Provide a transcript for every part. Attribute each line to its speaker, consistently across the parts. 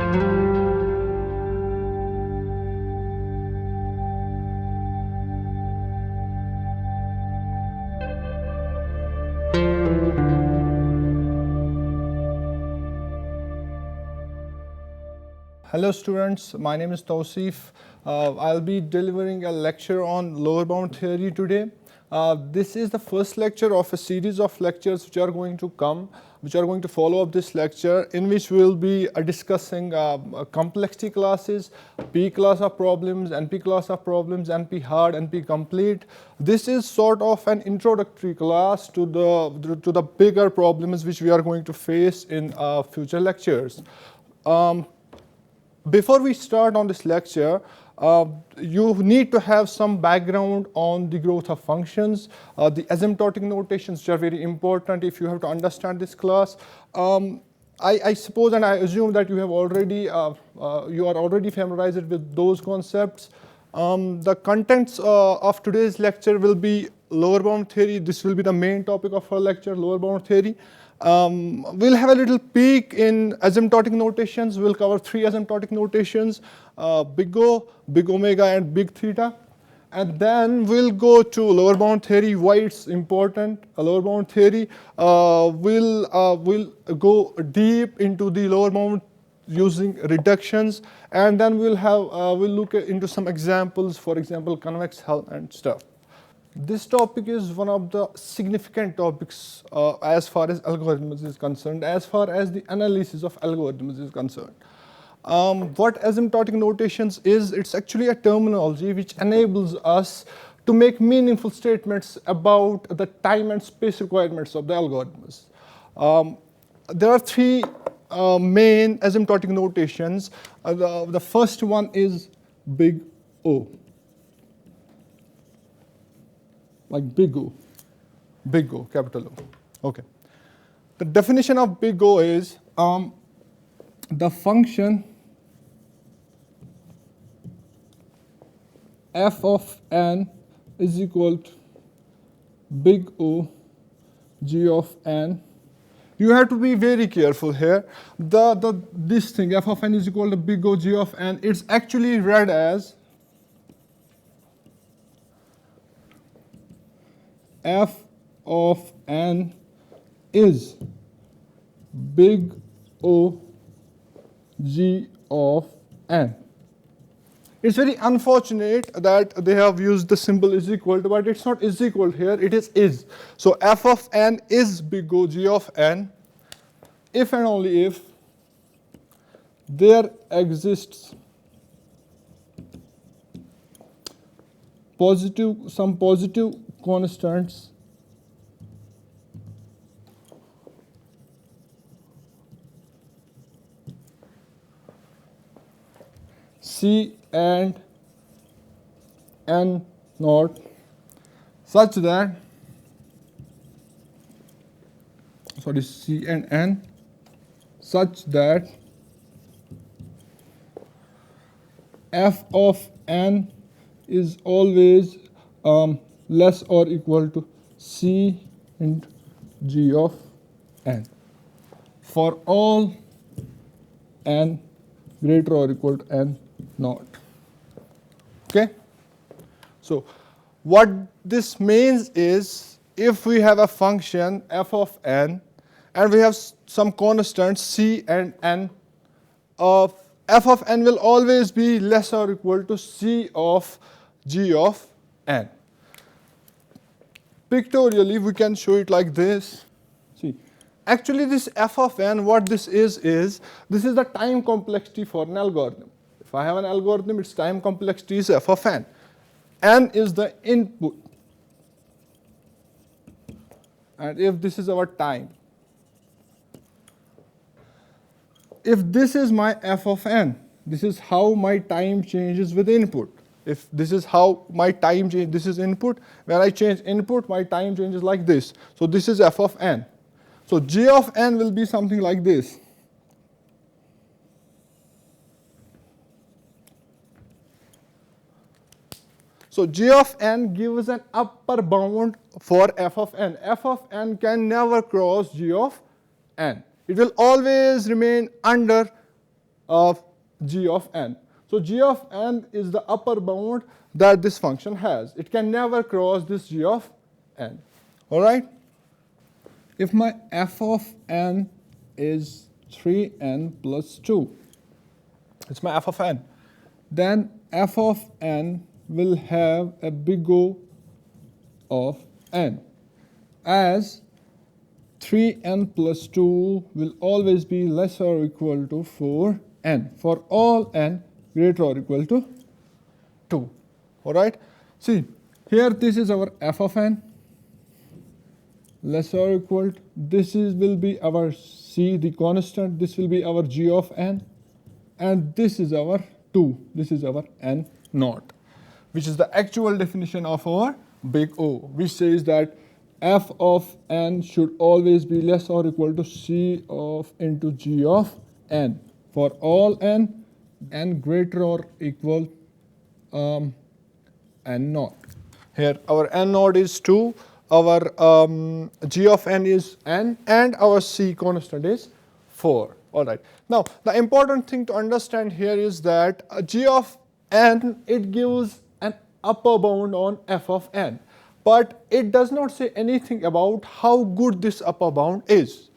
Speaker 1: Hello students, my name is Tausif. I'll be delivering a lecture on lower bound theory today. This is the first lecture of a series of lectures which are going to follow up this lecture, in which we'll be discussing complexity classes, P class of problems, NP class of problems, NP hard, NP complete. This is sort of an introductory class to the bigger problems which we are going to face in future lectures. Before we start on this lecture, you need to have some background on the growth of functions, the asymptotic notations, which are very important if you have to understand this class. I suppose and I assume that you are already familiarized with those concepts. The contents of today's lecture will be lower bound theory. This will be the main topic of our lecture, lower bound theory. We'll have a little peek in asymptotic notations. We'll cover 3 asymptotic notations, big O, big omega, and big theta. And then we'll go to lower bound theory, why it's important. Lower bound theory, we'll go deep into the lower bound using reductions, and then we'll look into some examples, for example, convex hull and stuff. This topic is one of the significant topics as far as algorithms is concerned, as far as the analysis of algorithms is concerned. What asymptotic notations is, it's actually a terminology which enables us to make meaningful statements about the time and space requirements of the algorithms. There are 3 main asymptotic notations. The first one is big O. Like big O, capital O. Okay. The definition of big O is the function f of n is equal to big O g of n. You have to be very careful here. This thing f of n is equal to big O g of n. It's actually read as f of n is big O g of n. It's very unfortunate that they have used the symbol is equal to, but it's not is equal here, it is. So f of n is big O g of n if and only if there exists some positive constants C and n naught such that C and n such that f of n is always less or equal to C into g of n for all n greater or equal to n naught. Okay? So what this means is, if we have a function f of n and we have some constants C and n, f of n will always be less or equal to C of g of n. Pictorially, we can show it like this. See, actually this f of n, what this is this is the time complexity for an algorithm. If I have an algorithm, its time complexity is f of n. N is the input. And if this is our time, if this is my f of n, this is how my time changes with input. If this is how my time changes, this is input. When I change input, my time changes like this. So this is f of n. So g of n will be something like this. So g of n gives an upper bound for f of n. F of n can never cross g of n. It will always remain under of g of n. So g of n is the upper bound that this function has. It can never cross this g of n. All right? If my f of n is 3n plus 2, it's my f of n, then f of n will have a big O of n, as 3n plus 2 will always be less or equal to 4n for all n greater or equal to 2. All right? See, here this is our f of n, less or equal to, this will be our c, the constant, this will be our g of n, and this is our 2, this is our n naught, which is the actual definition of our big O, which says that f of n should always be less or equal to c of into g of n for all n greater or equal n naught. Here our n naught is 2, our g of n is n, and our c constant is 4. All right. Now the important thing to understand here is that g of n, it gives an upper bound on f of n, but it does not say anything about how good this upper bound is.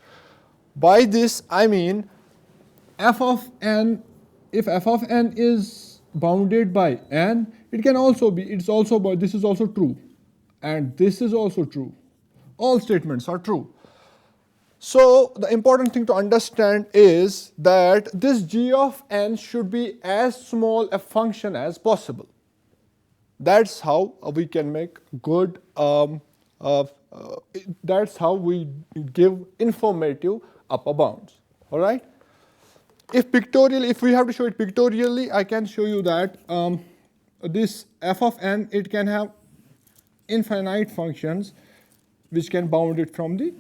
Speaker 1: By this I mean f of n, if f of n is bounded by n, it can also be, it's also, this is also true, and this is also true. All statements are true. So the important thing to understand is that this g of n should be as small a function as possible. That's how we can make good, that's how we give informative upper bounds. All right? If pictorially, if we have to show it pictorially, I can show you that this f of n, it can have infinite functions which can bound it from the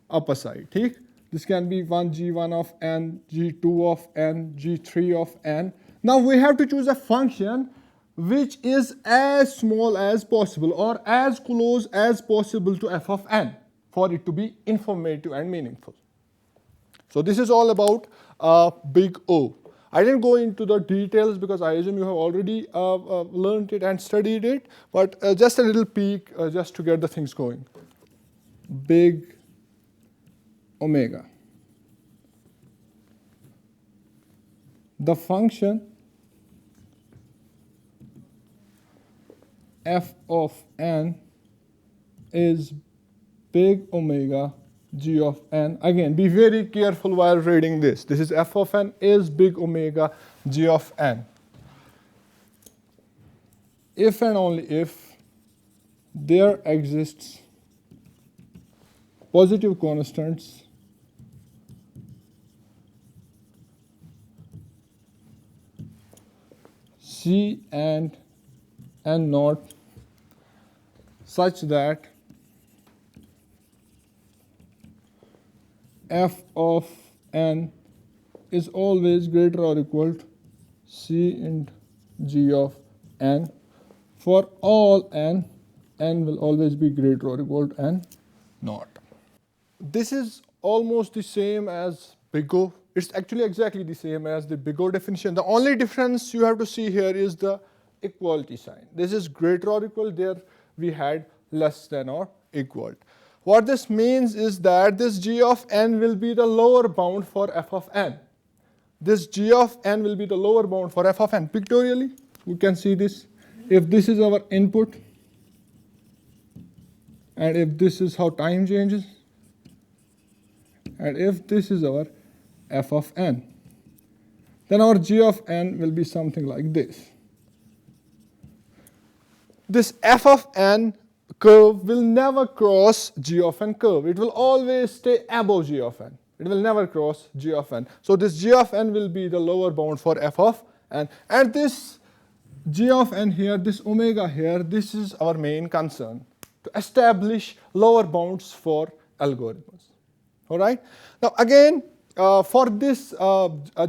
Speaker 1: upper side. ठीक? This can be 1g1 of n, g2 of n, g3 of n. Now we have to choose a function which is as small as possible or as close as possible to f of n for it to be informative and meaningful. So this is all about big O. I didn't go into the details because I assume you have already learned it and studied it, but just a little peek just to get the things going. Big omega. The function f of n is big omega g of n. Again, be very careful while reading this. This is f of n is big omega g of n. If and only if there exists positive constants c and n naught such that f of n is always greater or equal to c and g of n for all n will always be greater or equal to n naught. This is almost the same as big O. It's actually exactly the same as the big O definition. The only difference you have to see here is the equality sign. This is greater or equal, there we had less than or equal. What this means is that this g of n will be the lower bound for f of n. This g of n will be the lower bound for f of n. Pictorially, we can see this. If this is our input, and if this is how time changes, and if this is our f of n, then our g of n will be something like this. This f of n curve will never cross g of n curve. It will always stay above g of n. It will never cross g of n. So this g of n will be the lower bound for f of n. And this g of n here, this omega here, this is our main concern, to establish lower bounds for algorithms. All right? Now again, for this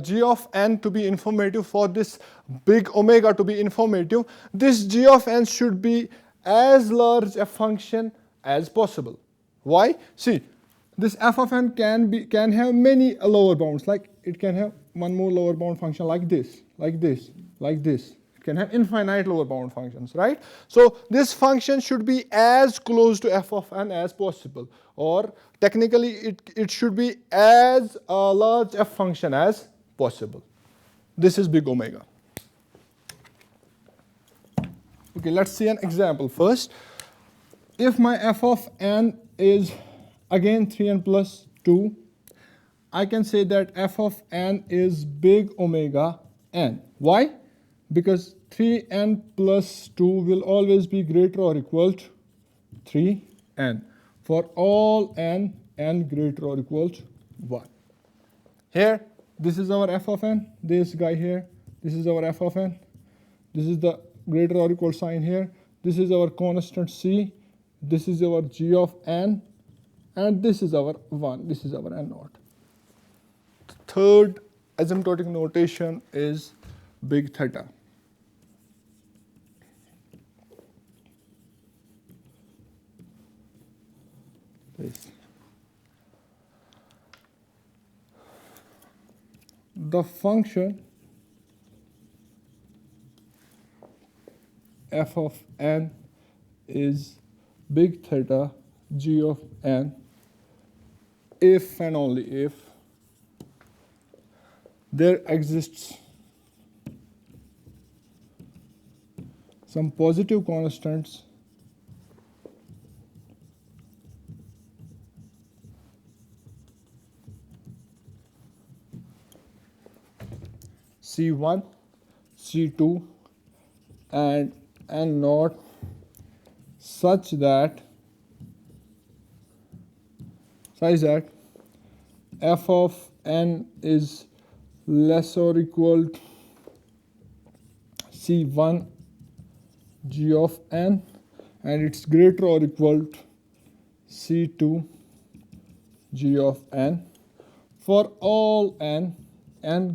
Speaker 1: g of n to be informative, for this big omega to be informative, this g of n should be as large a function as possible. Why? See, this f of n can have many lower bounds, like it can have one more lower bound function like this, like this, like this. It can have infinite lower bound functions, right? So this function should be as close to f of n as possible, or technically it should be as a large f function as possible. This is big omega. Okay, let's see an example first. If my f of n is again 3n plus 2, I can say that f of n is big omega n. Why? Because 3n plus 2 will always be greater or equal to 3n for all n greater or equal to 1. Here, this is our f of n, this guy here, this is our f of n, this is the greater or equal sign here, this is our constant c, this is our g of n, and this is our 1, this is our n naught. The third asymptotic notation is big theta. This. The function f of n is big theta g of n if and only if there exists some positive constants C1, C2 and n naught such that f of n is less or equal to C1 g of n and it's greater or equal to C2 g of n for all n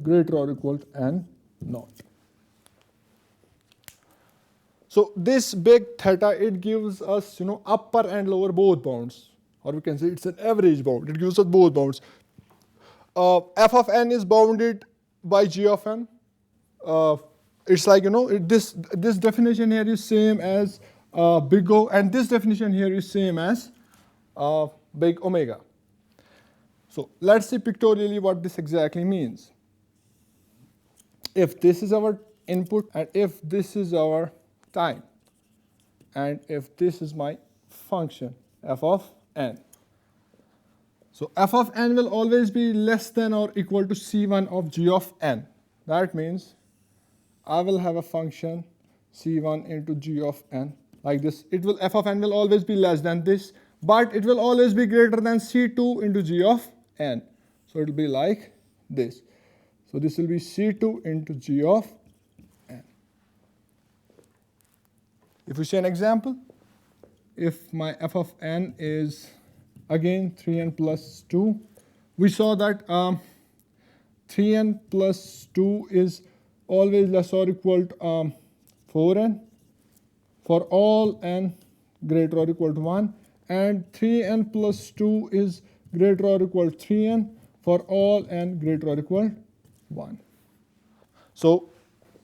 Speaker 1: greater or equal to n naught. So this big theta, it gives us, upper and lower both bounds, or we can say it's an average bound. It gives us both bounds. F of n is bounded by g of n. It's like, this definition here is same as big O, and this definition here is same as big omega. So let's see pictorially what this exactly means. If this is our input, and if this is our time, and if this is my function, f of n. So f of n will always be less than or equal to c1 of g of n. That means I will have a function c1 into g of n like this. F of n will always be less than this, but it will always be greater than c2 into g of n. So it will be like this. So this will be c2 into g of n. If we see an example, if my f of n is again 3n plus 2, we saw that 3n plus 2 is always less or equal to 4n for all n greater or equal to 1, and 3n plus 2 is greater or equal to 3n for all n greater or equal to 1. So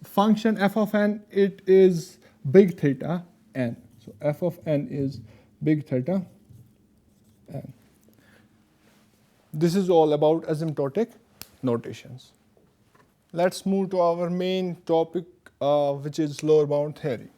Speaker 1: function f of n, it is big theta n. So f of n is big theta n. This is all about asymptotic notations. Let's move to our main topic, which is lower bound theory.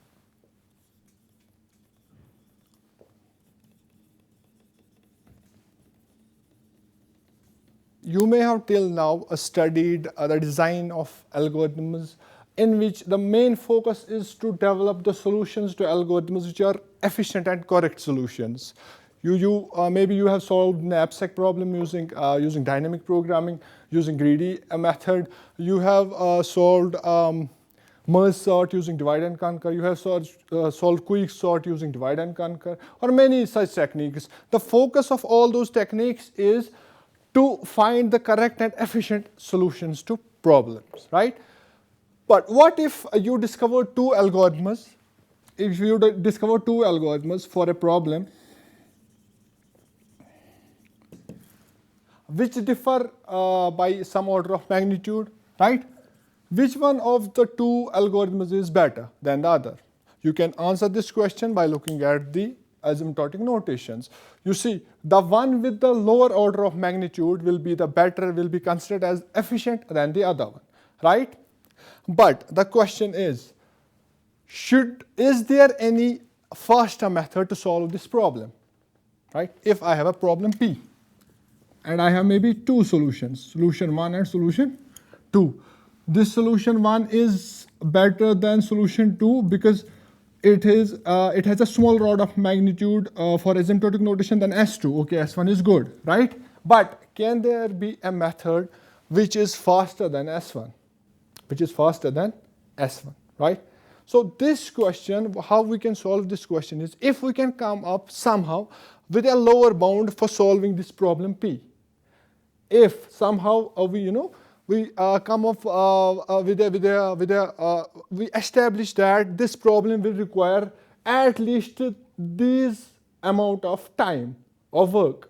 Speaker 1: You may have till now studied the design of algorithms in which the main focus is to develop the solutions to algorithms which are efficient and correct solutions. Maybe you have solved an abstract problem using dynamic programming, using greedy method. You have solved merge sort using divide and conquer. You have solved quick sort using divide and conquer, or many such techniques. The focus of all those techniques is to find the correct and efficient solutions to problems, right? But what if you discover two algorithms? If you discover two algorithms for a problem which differ by some order of magnitude, right? Which one of the two algorithms is better than the other? You can answer this question by looking at the asymptotic notations. You see, the one with the lower order of magnitude will be the better, will be considered as efficient than the other one, right? But the question is there any faster method to solve this problem, right? If I have a problem P, and I have maybe two solutions, solution 1 and solution 2. This solution 1 is better than solution 2 because it has a smaller order of magnitude for asymptotic notation than S2. Okay, S1 is good, right? But can there be a method which is faster than S1? Which is faster than S1, right? So this question, how we can solve this question is if we can come up somehow with a lower bound for solving this problem P. If somehow we come up we establish that this problem will require at least this amount of time of work.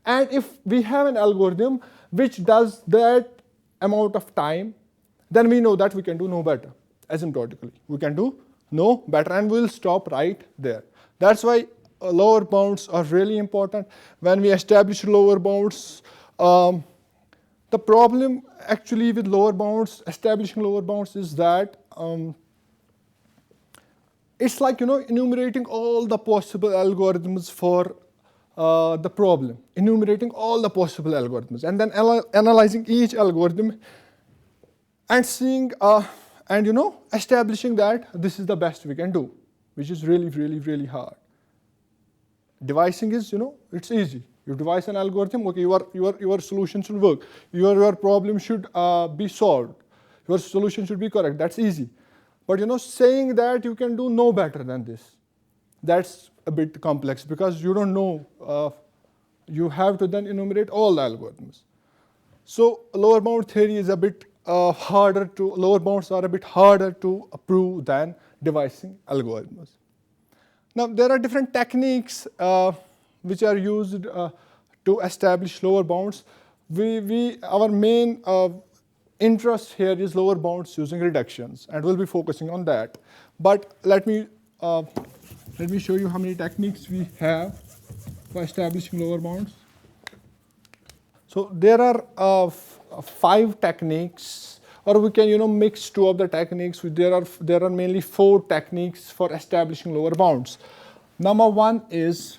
Speaker 1: And if we have an algorithm which does that amount of time, then we know that we can do no better asymptotically. We can do no better and we'll stop right there. That's why lower bounds are really important. When we establish lower bounds, the problem actually with lower bounds, establishing lower bounds is that it's like enumerating all the possible algorithms for the problem, enumerating all the possible algorithms and then analyzing each algorithm and seeing establishing that this is the best we can do, which is really, really, really hard. Devising is, it's easy. You devise an algorithm, okay, your solution should work. Your problem should be solved. Your solution should be correct. That's easy. But saying that you can do no better than this, that's a bit complex because you don't know. You have to then enumerate all the algorithms. So lower bound theory is a bit lower bounds are a bit harder to prove than devising algorithms. Now there are different techniques which are used to establish lower bounds. Our main interest here is lower bounds using reductions, and we'll be focusing on that. But let me show you how many techniques we have for establishing lower bounds. So there are 5 techniques, or we can mix 2 of the techniques. There are mainly 4 techniques for establishing lower bounds. Number 1 is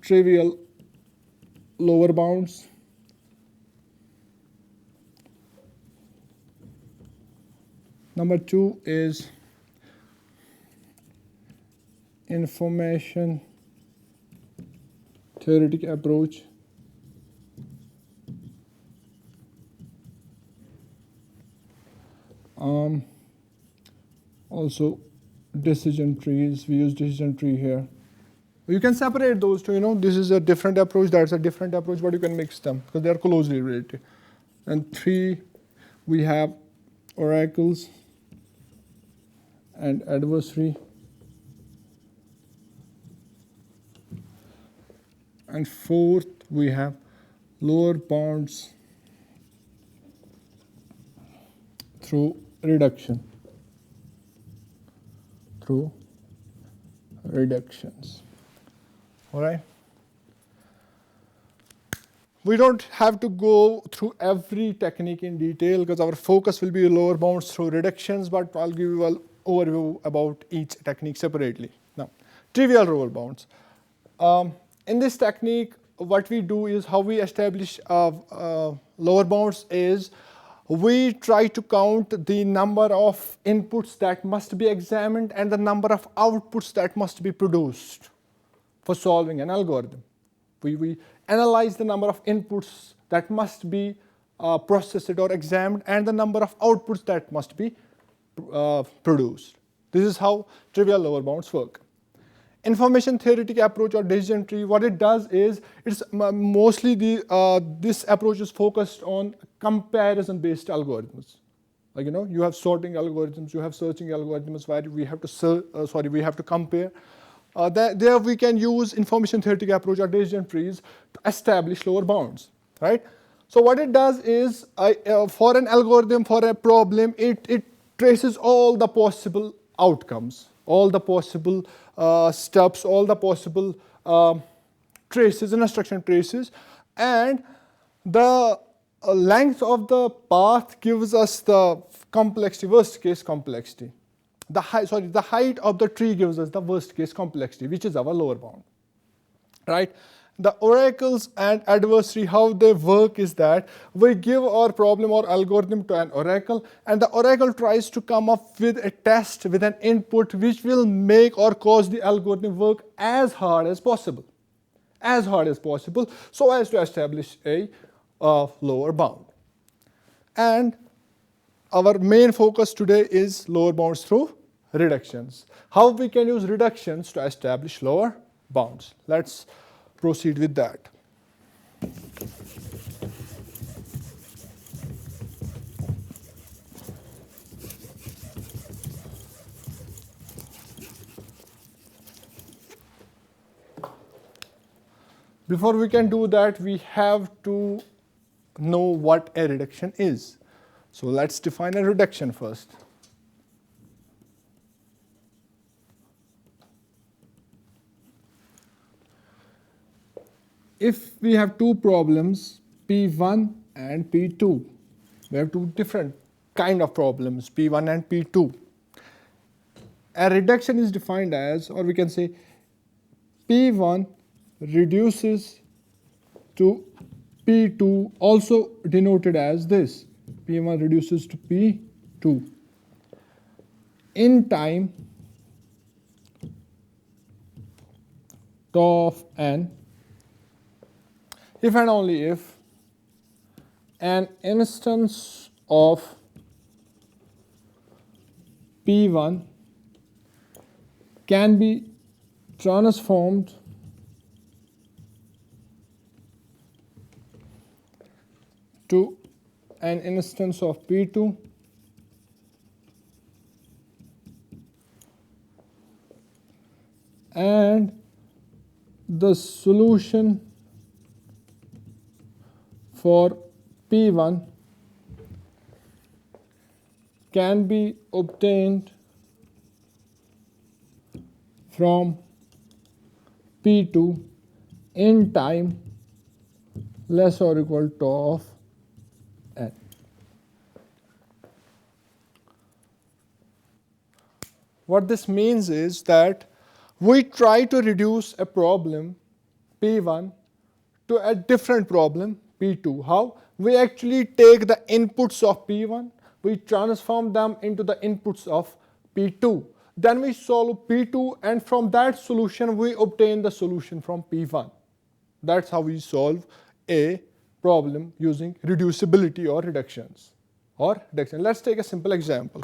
Speaker 1: trivial lower bounds. Number 2 is information theoretic approach. Also decision trees, we use decision tree here. You can separate those two, this is a different approach, that's a different approach, but you can mix them because they are closely related. And 3, we have oracles and adversary. And 4th, we have lower bounds through reduction. Through reductions. All right. We don't have to go through every technique in detail because our focus will be lower bounds through reductions, but I'll give you an overview about each technique separately. Now, trivial lower bounds. In this technique, what we do is how we establish lower bounds is we try to count the number of inputs that must be examined and the number of outputs that must be produced for solving an algorithm. We analyze the number of inputs that must be processed or examined and the number of outputs that must be produced. This is how trivial lower bounds work. Information theoretic approach or decision tree, what it does is, it's mostly this approach is focused on comparison-based algorithms. Like you have sorting algorithms, you have searching algorithms where we have to compare. There we can use information theoretic approach or decision trees to establish lower bounds, right? So what it does is, for an algorithm, for a problem, it traces all the possible outcomes, all the possible steps, all the possible traces, instruction traces, and the length of the path gives us the complexity, worst case complexity. The height of the tree gives us the worst case complexity, which is our lower bound, right? The oracles and adversary, how they work is that we give our problem or algorithm to an oracle, and the oracle tries to come up with a test, with an input which will make or cause the algorithm work as hard as possible, so as to establish a lower bound. And our main focus today is lower bounds through reductions. How we can use reductions to establish lower bounds. Let's proceed with that. Before we can do that, we have to know what a reduction is. So let's define a reduction first. If we have two problems, P1 and P2, we have two different kind of problems, P1 and P2. A reduction is defined as, or we can say, P1 reduces to P2, also denoted as this. P1 reduces to P2 in time tau of n, if and only if an instance of P1 can be transformed to an instance of P2 and the solution for P1 can be obtained from P2 in time less or equal to tau of n. What this means is that we try to reduce a problem P1 to a different problem P2. How? We actually take the inputs of P1, we transform them into the inputs of P2. Then we solve P2, and from that solution we obtain the solution from P1. That's how we solve a problem using reducibility or reductions. Let's take a simple example.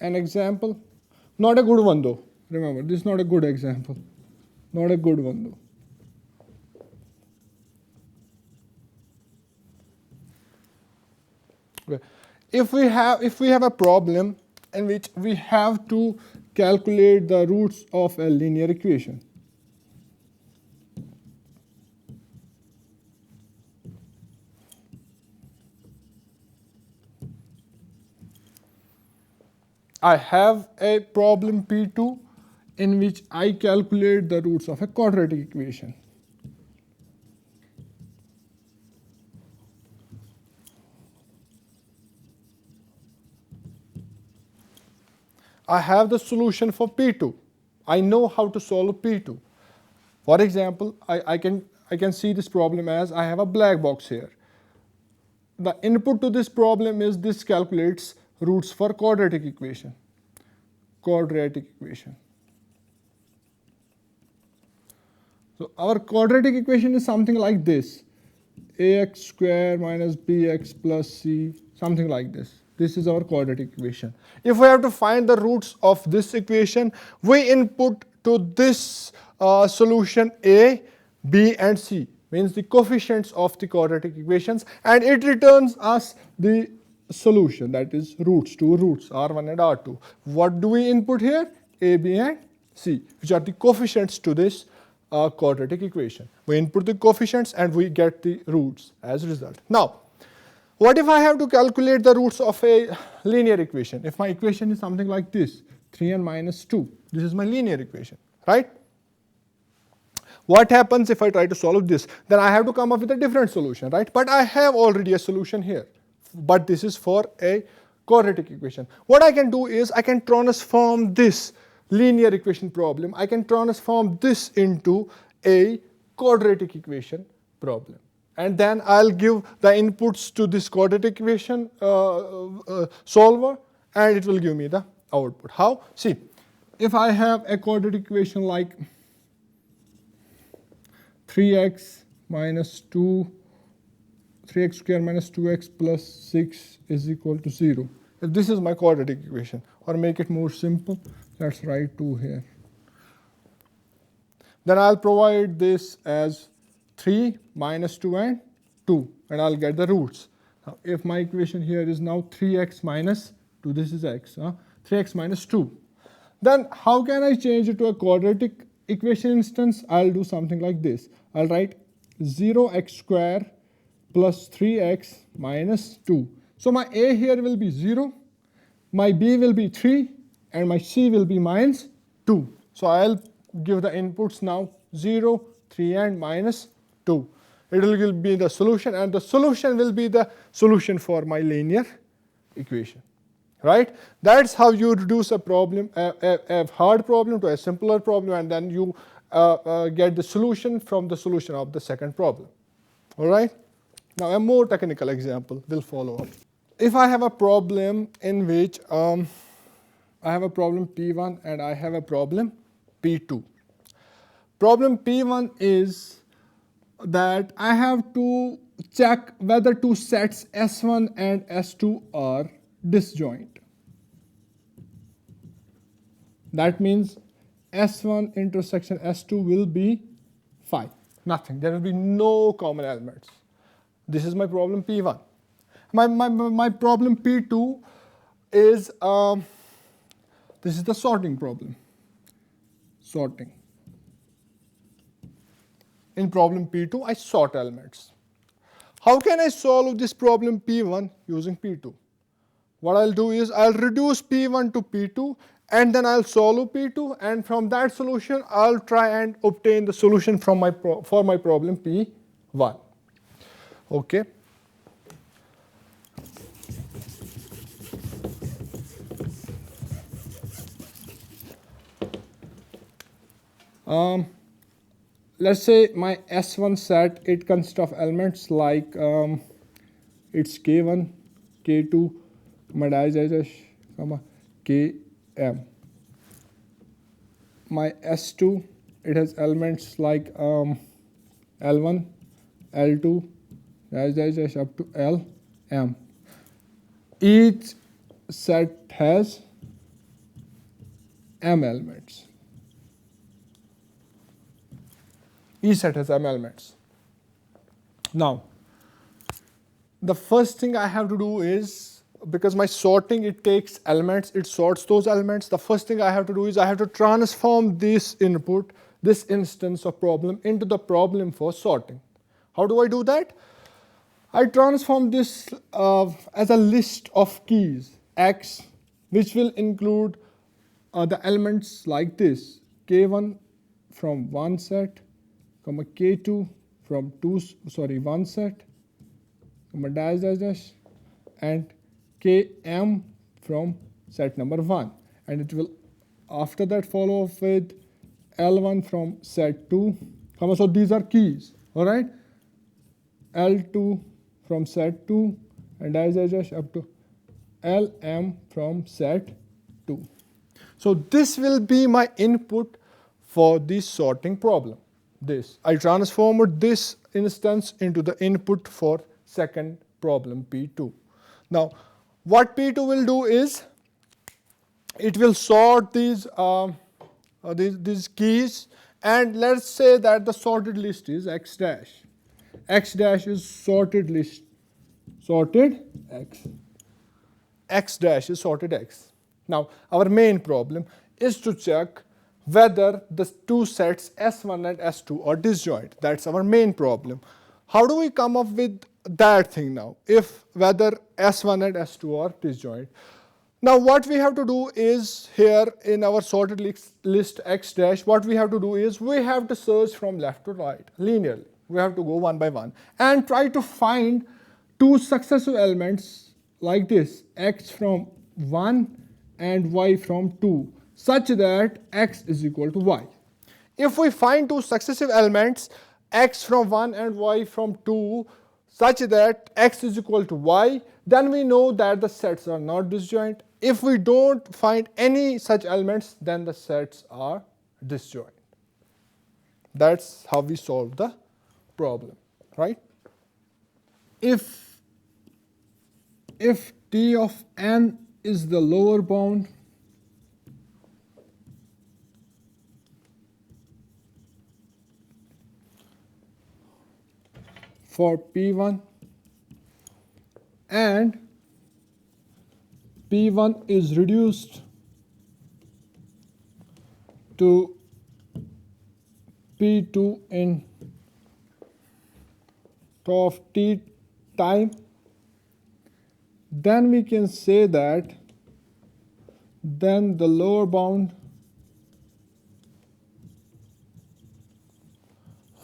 Speaker 1: An example, not a good one though. Remember, this is not a good example. Not a good one though. Okay. If we have a problem in which we have to calculate the roots of a linear equation. I have a problem P2 in which I calculate the roots of a quadratic equation. I have the solution for P2. I know how to solve P2. For example, I can see this problem as I have a black box here. The input to this problem is this calculates roots for quadratic equation. So our quadratic equation is something like this: ax square minus bx plus c, something like this. This is our quadratic equation. If we have to find the roots of this equation, we input to this solution a, b and c, means the coefficients of the quadratic equations, and it returns us the solution, that is roots, two roots, r1 and r2. What do we input here? A, b and c, which are the coefficients to this a quadratic equation. We input the coefficients and we get the roots as a result. Now, what if I have to calculate the roots of a linear equation? If my equation is something like this, 3n minus 2, this is my linear equation, right? What happens if I try to solve this? Then I have to come up with a different solution, right? But I have already a solution here. But this is for a quadratic equation. What I can do is I can transform this linear equation problem, I can transform this into a quadratic equation problem. And then I'll give the inputs to this quadratic equation solver, and it will give me the output. How? See, if I have a quadratic equation like 3x minus 2, 3x square minus 2x plus 6 is equal to 0. If this is my quadratic equation, or make it more simple, let's write 2 here. Then I'll provide this as 3 minus 2 and 2, and I'll get the roots. Now, if my equation here is now 3x minus 2, this is x, 3x minus 2. Then how can I change it to a quadratic equation instance? I'll do something like this. I'll write 0x square plus 3x minus 2. So my a here will be 0, my b will be 3, and my c will be minus 2. So I'll give the inputs now 0, 3, and minus 2. It will be the solution, and the solution will be the solution for my linear equation. Right? That's how you reduce a problem, a hard problem to a simpler problem, and then you get the solution from the solution of the second problem. All right? Now a more technical example will follow up. If I have a problem in which I have a problem P1 and I have a problem P2. Problem P1 is that I have to check whether two sets S1 and S2 are disjoint. That means S1 intersection S2 will be phi, nothing. There will be no common elements. This is my problem P1. My problem P2 is, this is the sorting problem. Sorting. In problem P2, I sort elements. How can I solve this problem P1 using P2? What I'll do is I'll reduce P1 to P2, and then I'll solve P2, and from that solution I'll try and obtain the solution from for my problem P1. Okay. Let's say my S1 set, it consists of elements like it's K1, K2, Km. My S2, it has elements like L1, L2, up to Lm. Each set has M elements. Each set has M elements. Now, the first thing I have to do is, because my sorting, it takes elements, it sorts those elements. The first thing I have to do is I have to transform this input, this instance of problem, into the problem for sorting. How do I do that? I transform this as a list of keys, X, which will include the elements like this, K1 from one set, K2 from one set, dash dash dash, and Km from set number 1. And it will after that follow up with L1 from set 2. So these are keys, all right? L2 from set 2, and dash dash dash up to Lm from set 2. So this will be my input for this sorting problem. This. I transformed this instance into the input for second problem P2. Now, what P2 will do is, it will sort these keys, and let's say that the sorted list is X dash. X dash is sorted list, sorted X. X dash is sorted X. Now, our main problem is to check whether the two sets S1 and S2 are disjoint. That's our main problem. How do we come up with that thing now, if whether S1 and S2 are disjoint? Now what we have to do is, here in our sorted list X dash, what we have to do is we have to search from left to right linearly. We have to go one by one and try to find two successive elements like this, X from 1 and Y from 2, such that X is equal to Y. If we find two successive elements, X from 1 and Y from 2, such that X is equal to Y, then we know that the sets are not disjoint. If we don't find any such elements, then the sets are disjoint. That's how we solve the problem, right? If T of n is the lower bound for P1 and P1 is reduced to P2 in tau of t time, then we can say that then the lower bound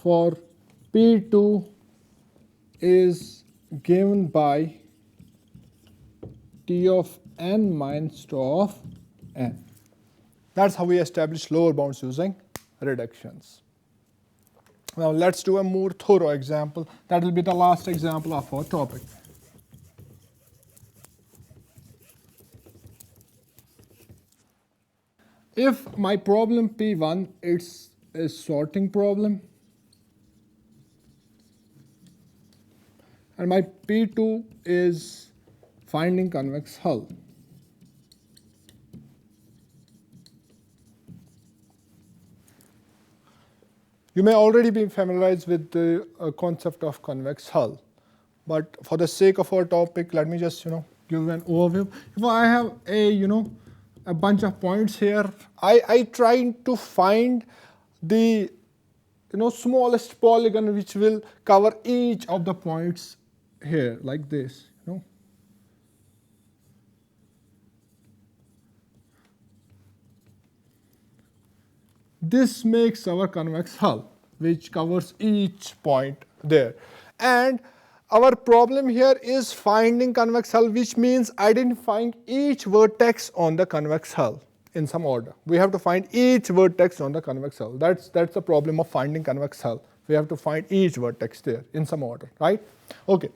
Speaker 1: for P2 is given by T of n minus tau of n. That's how we establish lower bounds using reductions. Now let's do a more thorough example. That will be the last example of our topic. If my problem P1 is a sorting problem and my P2 is finding convex hull, you may already be familiarized with the concept of convex hull, but for the sake of our topic, let me just give an overview. If I have a bunch of points here, I try to find the smallest polygon which will cover each of the points here, like this. This makes our convex hull, which covers each point there. And our problem here is finding convex hull, which means identifying each vertex on the convex hull in some order. We have to find each vertex on the convex hull. That's the problem of finding convex hull. We have to find each vertex there in some order, right? Okay.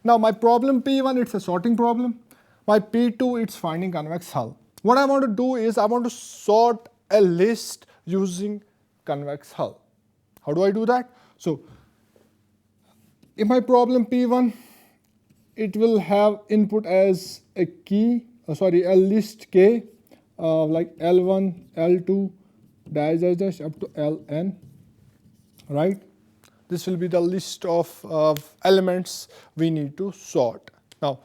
Speaker 1: Now my problem P1, it's a sorting problem. My P2, it's finding convex hull. What I want to do is I want to sort a list using convex hull. How do I do that? So in my problem P1, it will have input as a key, a list K, like L1, L2, dash dash dash up to Ln, right? This will be the list of elements we need to sort. Now,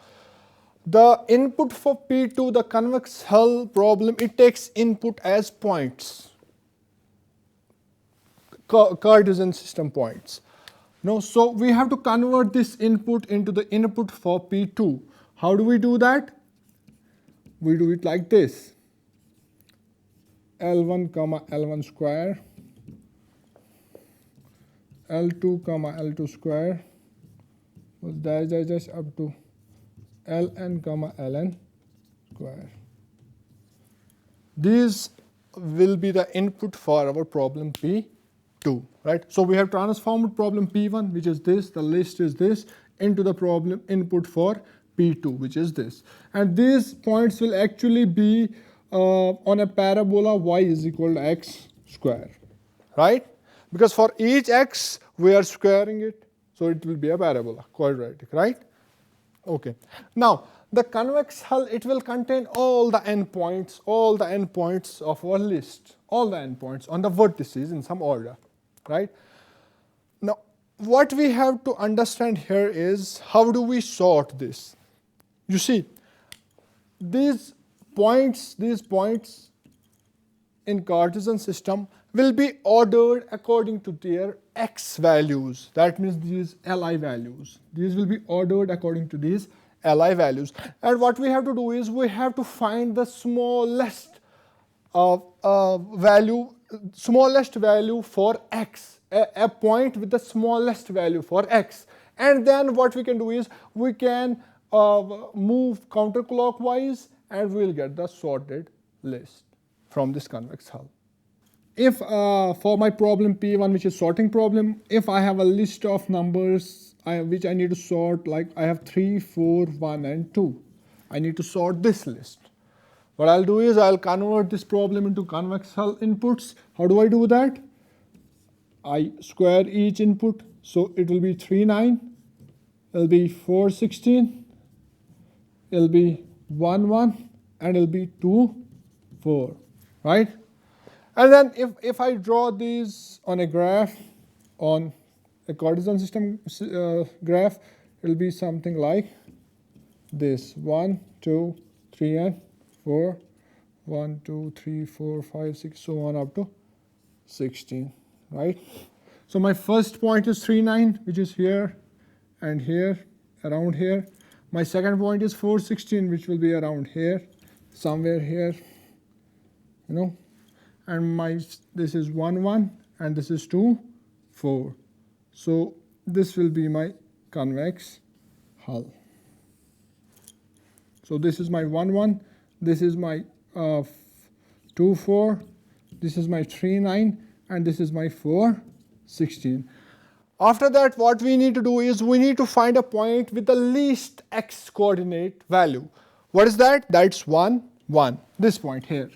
Speaker 1: the input for P2, the convex hull problem, it takes input as points, Cartesian system points. So we have to convert this input into the input for P2. How do we do that? We do it like this. L1 comma L1 square, L2 comma L2 square, dash dash dash up to Ln comma Ln square. These will be the input for our problem P2, right? So we have transformed problem P1, which is this, the list is this, into the problem input for P2, which is this. And these points will actually be on a parabola y is equal to x square, right? Because for each x, we are squaring it, so it will be a parabola, quadratic, right? Okay. Now, the convex hull, it will contain all the endpoints of our list, all the endpoints on the vertices in some order, right? Now, what we have to understand here is how do we sort this? You see, these points in Cartesian system will be ordered according to their x values. That means these Li values. These will be ordered according to these Li values. And what we have to do is we have to find the smallest value for x, a point with the smallest value for x. And then what we can do is we can move counterclockwise and we will get the sorted list from this convex hull. If for my problem P1, which is sorting problem, if I have a list of numbers which I need to sort, like I have 3, 4, 1 and 2, I need to sort this list. What I'll do is I'll convert this problem into convex hull inputs. How do I do that? I square each input, so it will be 3, 9, it'll be 4, 16, it'll be 1, 1 and it'll be 2, 4, right? And then if I draw these on a graph, on a Cartesian system graph, it will be something like this: 1, 2, 3 and 4, 1, 2, 3, 4, 5, 6, so on up to 16, right? So my first point is 3, 9, which is here and here, around here. My second point is 4, 16, which will be around here, somewhere here, you know. And this is 1, 1 and this is 2, 4. So this will be my convex hull. So this is my 1, 1, this is my 2, 4, this is my 3, 9 and this is my 4, 16. After that, what we need to do is we need to find a point with the least x coordinate value. What is that? That's 1, 1, this point here.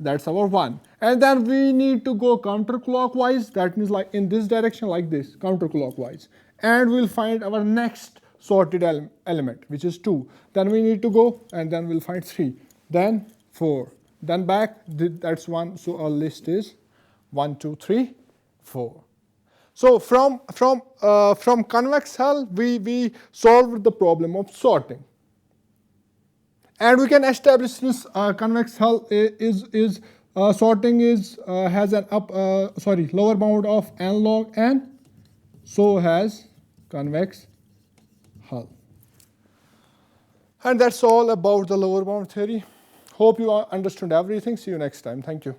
Speaker 1: That's our 1. And then we need to go counterclockwise, that means like in this direction, like this, counterclockwise. And we'll find our next sorted element, which is 2. Then we need to go and then we'll find 3, then 4, then back, that's 1. So our list is 1, 2, 3, 4. So from convex hull, we solved the problem of sorting. And we can establish this convex hull is sorting has an lower bound of n log n, so has convex hull. And that's all about the lower bound theory. Hope you understood everything. See you next time. Thank you.